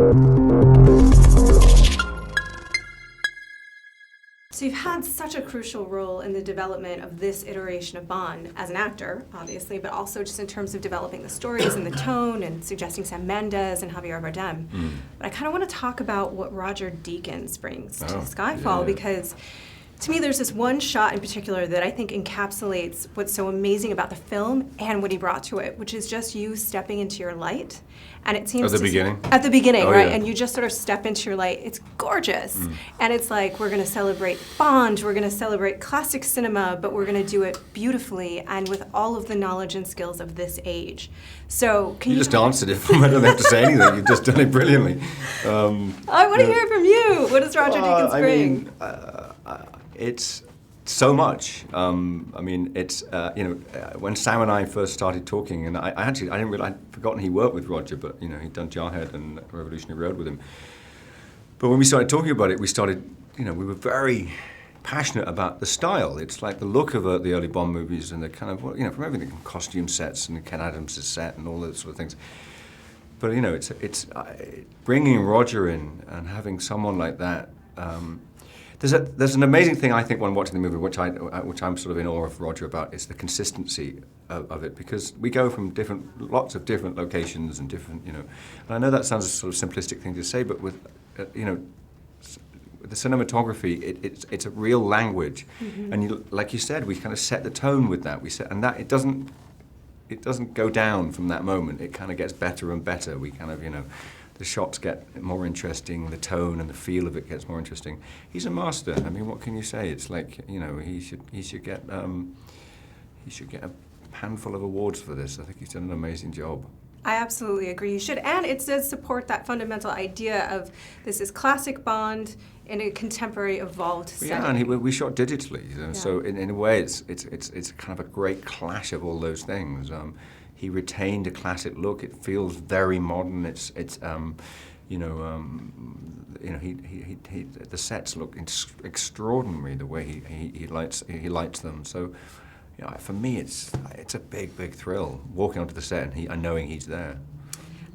So you've had such a crucial role in the development of this iteration of Bond as an actor, obviously, but also just in terms of developing the stories and the tone and suggesting Sam Mendes and Javier Bardem. But I kind of want to talk about what Roger Deakins brings to Skyfall, because to me there's this one shot in particular that I think encapsulates what's so amazing about the film and what he brought to it, which is just you stepping into your light. And it seems At the beginning? At the beginning, Oh, right? yeah. And you just sort of step into your light. It's gorgeous. And it's like, we're going to celebrate Bond, we're going to celebrate classic cinema, but we're going to do it beautifully and with all of the knowledge and skills of this age. So can you just answered it. I don't have to say anything. You've just done it brilliantly. I want to hear it from you. What does Roger Deakins bring? It's so much. I mean, it's when Sam and I first started talking, and I didn't realize, I'd forgotten he worked with Roger, but he'd done Jarhead and Revolutionary Road with him. But when we started talking about it, we were very passionate about the style. It's like the look of the early Bond movies and the kind of from everything from costume sets and Ken Adams' set and all those sort of things. But it's bringing Roger in and having someone like that. There's an amazing thing, I think, when watching the movie, which I'm sort of in awe of Roger about, is the consistency of it, because we go from lots of different locations and different, and I know that sounds a sort of simplistic thing to say, but with, the cinematography, it's a real language, and like you said, we kind of set the tone with that. And that it doesn't go down from that moment. It kind of gets better and better. We kind of, the shots get more interesting, the tone and the feel of it gets more interesting. He's a master. I mean, what can you say? It's like, he should get a handful of awards for this. I think he's done an amazing job. I absolutely agree. You should, and it does support that fundamental idea of this is classic Bond in a contemporary, evolved setting. Yeah, and we shot digitally, so in a way, it's kind of a great clash of all those things. He retained a classic look. It feels very modern. The sets look extraordinary the way he lights them. So, for me, it's a big thrill walking onto the set and knowing he's there.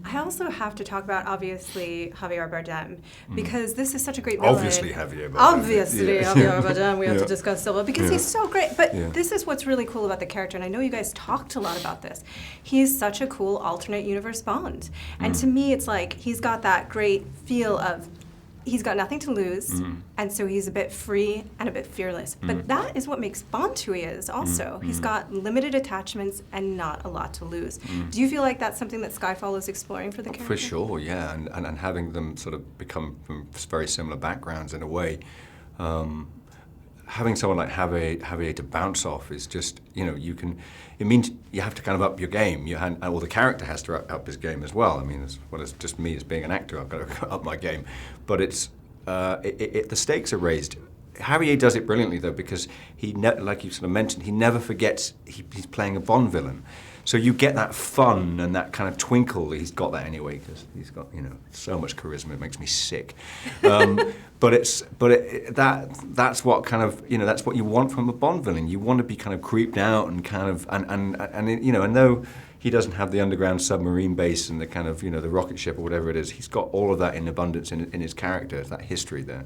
I also have to talk about, obviously, Javier Bardem, because this is such a great villain. Obviously Javier Bardem. Javier Bardem, we have to discuss Silva, because he's so great. But this is what's really cool about the character, and I know you guys talked a lot about this. He's such a cool alternate universe Bond. And to me, it's like he's got that great feel of he's got nothing to lose, and so he's a bit free and a bit fearless. But that is what makes Bond who he is also. He's got limited attachments and not a lot to lose. Do you feel like that's something that Skyfall is exploring for the character? For sure, yeah, and having them sort of become from very similar backgrounds in a way. Having someone like Javier to bounce off is just, it means you have to kind of up your game. Well, the character has to up his game as well. I mean, as well as just me as being an actor, I've got to up my game. But the stakes are raised. Javier does it brilliantly, though, because like you sort of mentioned, he never forgets he's playing a Bond villain. So you get that fun and that kind of twinkle. He's got that anyway, because he's got so much charisma. It makes me sick. But that's what kind of that's what you want from a Bond villain. You want to be kind of creeped out and kind of and though he doesn't have the underground submarine base and the kind of the rocket ship or whatever it is, he's got all of that in abundance in his character. That history there.